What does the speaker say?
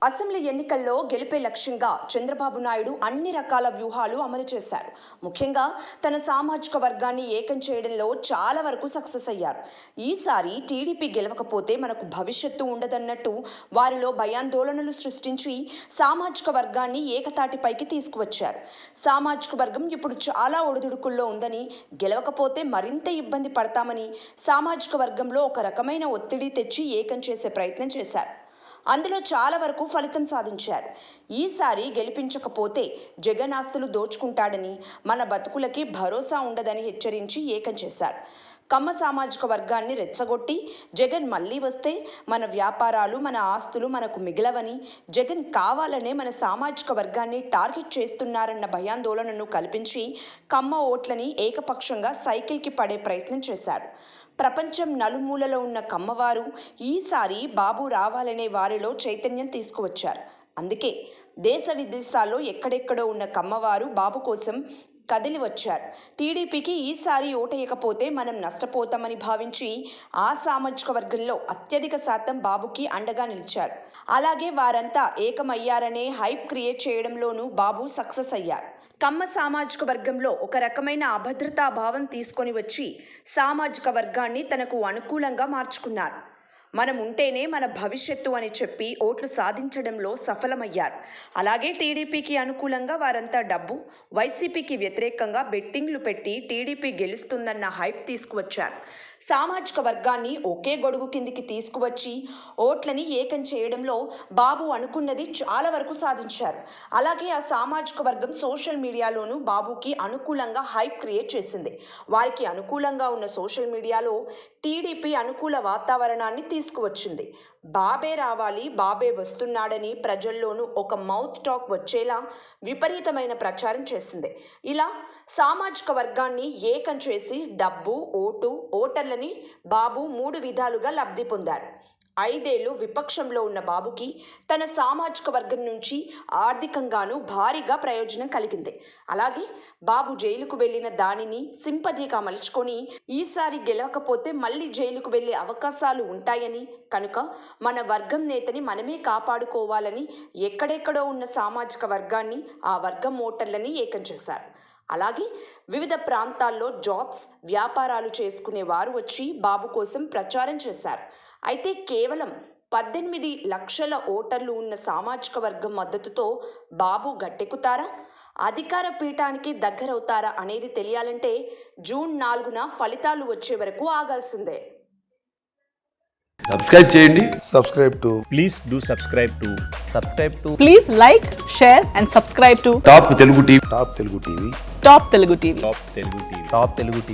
Assembly ఎన్నికల్లో గెలిపే లక్ష్యంగా చంద్రబాబు నాయుడు అన్ని రకాల వ్యూహాలు అమలు చేశారు. ముఖ్యంగా తన సామాజిక వర్గాన్ని ఏకం చేయడంలో చాలా వరకు సక్సెస్ అయ్యారు. ఈసారి టీడీపీ గెలవకపోతే మనకు భవిష్యత్తు ఉండదన్నట్టు వారిలో భయాందోళనలు సృష్టించి సామాజిక వర్గాన్ని ఏకతాటిపైకి తీసుకువచ్చారు. సామాజిక వర్గం ఇప్పుడు చాలా ఒడిదుడుకుల్లో ఉందని, గెలవకపోతే మరింత ఇబ్బంది పడతామని సామాజిక వర్గంలో ఒక రకమైన ఒత్తిడి తెచ్చి ఏకం చేసే ప్రయత్నం చేశారు. అందులో చాలా వరకు ఫలితం సాధించారు. ఈసారి గెలిపించకపోతే జగన్ ఆస్తులు దోచుకుంటాడని, మన బతుకులకి భరోసా ఉండదని హెచ్చరించి ఏకం చేశారు. కమ్మ సామాజిక వర్గాన్ని రెచ్చగొట్టి జగన్ మళ్ళీ వస్తే మన వ్యాపారాలు, మన ఆస్తులు మనకు మిగలవని, జగన్ కావాలనే మన సామాజిక వర్గాన్ని టార్గెట్ చేస్తున్నారన్న భయాందోళనను కల్పించి కమ్మ ఓట్లని ఏకపక్షంగా సైకిల్కి పడే ప్రయత్నం చేశారు. ప్రపంచం నలుమూలలో ఉన్న కమ్మవారు ఈసారి బాబు రావాలనే వారిలో చైతన్యం తీసుకువచ్చారు. అందుకే దేశ విదేశాల్లో ఎక్కడెక్కడో ఉన్న కమ్మవారు బాబు కోసం కదిలి వచ్చారు. టీడీపీకి ఈసారి ఓటేయకపోతే మనం నష్టపోతామని భావించి ఆ సామాజిక వర్గంలో అత్యధిక శాతం బాబుకి అండగా నిలిచారు. అలాగే వారంతా ఏకమయ్యారనే హైప్ క్రియేట్ చేయడంలోనూ బాబు సక్సెస్ అయ్యారు. కమ్మ సామాజిక వర్గంలో ఒక రకమైన అభద్రతా భావం తీసుకొని వచ్చి సామాజిక వర్గాన్ని తనకు అనుకూలంగా మార్చుకున్నారు. మనం ఉంటేనే మన భవిష్యత్తు అని చెప్పి ఓట్లు సాధించడంలో సఫలమయ్యారు. అలాగే టీడీపీకి అనుకూలంగా వారంతా డబ్బు, వైసీపీకి వ్యతిరేకంగా బెట్టింగ్లు పెట్టి టీడీపీ గెలుస్తుందన్న హైప్ తీసుకువచ్చారు. సామాజిక వర్గాన్ని ఒకే గొడుగు కిందికి తీసుకువచ్చి ఓట్లని ఏకం చేయడంలో బాబు అనుకున్నది చాలా వరకు సాధించారు. అలాగే ఆ సామాజిక వర్గం సోషల్ మీడియాలోనూ బాబుకి అనుకూలంగా హైప్ క్రియేట్ చేసింది. వారికి అనుకూలంగా ఉన్న సోషల్ మీడియాలో టీడీపీ అనుకూల వాతావరణాన్ని తీసుకువచ్చింది. బాబే రావాలి, బాబే వస్తున్నాడని ప్రజల్లోనూ ఒక మౌత్ టాక్ వచ్చేలా విపరీతమైన ప్రచారం చేసింది. ఇలా సామాజిక వర్గాన్ని ఏకం చేసి డబ్బు, ఓటు, ఓటర్లని బాబు 3 విధాలుగా లబ్ధి పొందారు. 5 ఏళ్లు విపక్షంలో ఉన్న బాబుకి తన సామాజిక వర్గం నుంచి ఆర్థికంగానూ భారీగా ప్రయోజనం కలిగింది. అలాగే బాబు జైలుకు వెళ్ళిన దానిని సింపథీగా మలుచుకొని ఈసారి గెలవకపోతే మళ్ళీ జైలుకు వెళ్ళే అవకాశాలు ఉంటాయని, కనుక మన వర్గం నేతని మనమే కాపాడుకోవాలని ఎక్కడెక్కడో ఉన్న సామాజిక వర్గాన్ని, ఆ వర్గం ఓటర్లని ఏకం చేశారు. అలాగే వివిధ ప్రాంతాల్లో జాబ్స్, వ్యాపారాలు చేసుకునే వారు వచ్చి బాబు కోసం ప్రచారం చేశారు. అయితే కేవలం 18 లక్షల ఓటర్లు ఉన్న సామాజిక వర్గం మద్దతుతో బాబు గట్టెక్కుతారా, అధికార పీఠానికి దగ్గరవుతారా అనేది తెలియాలంటే జూన్ 4న ఫలితాలు వచ్చే వరకు ఆగాల్సిందే. సబ్స్క్రైబ్ చేయండి. Please do subscribe to. Please like, share and subscribe to top Telugu TV. Top Telugu TV. Top Telugu TV.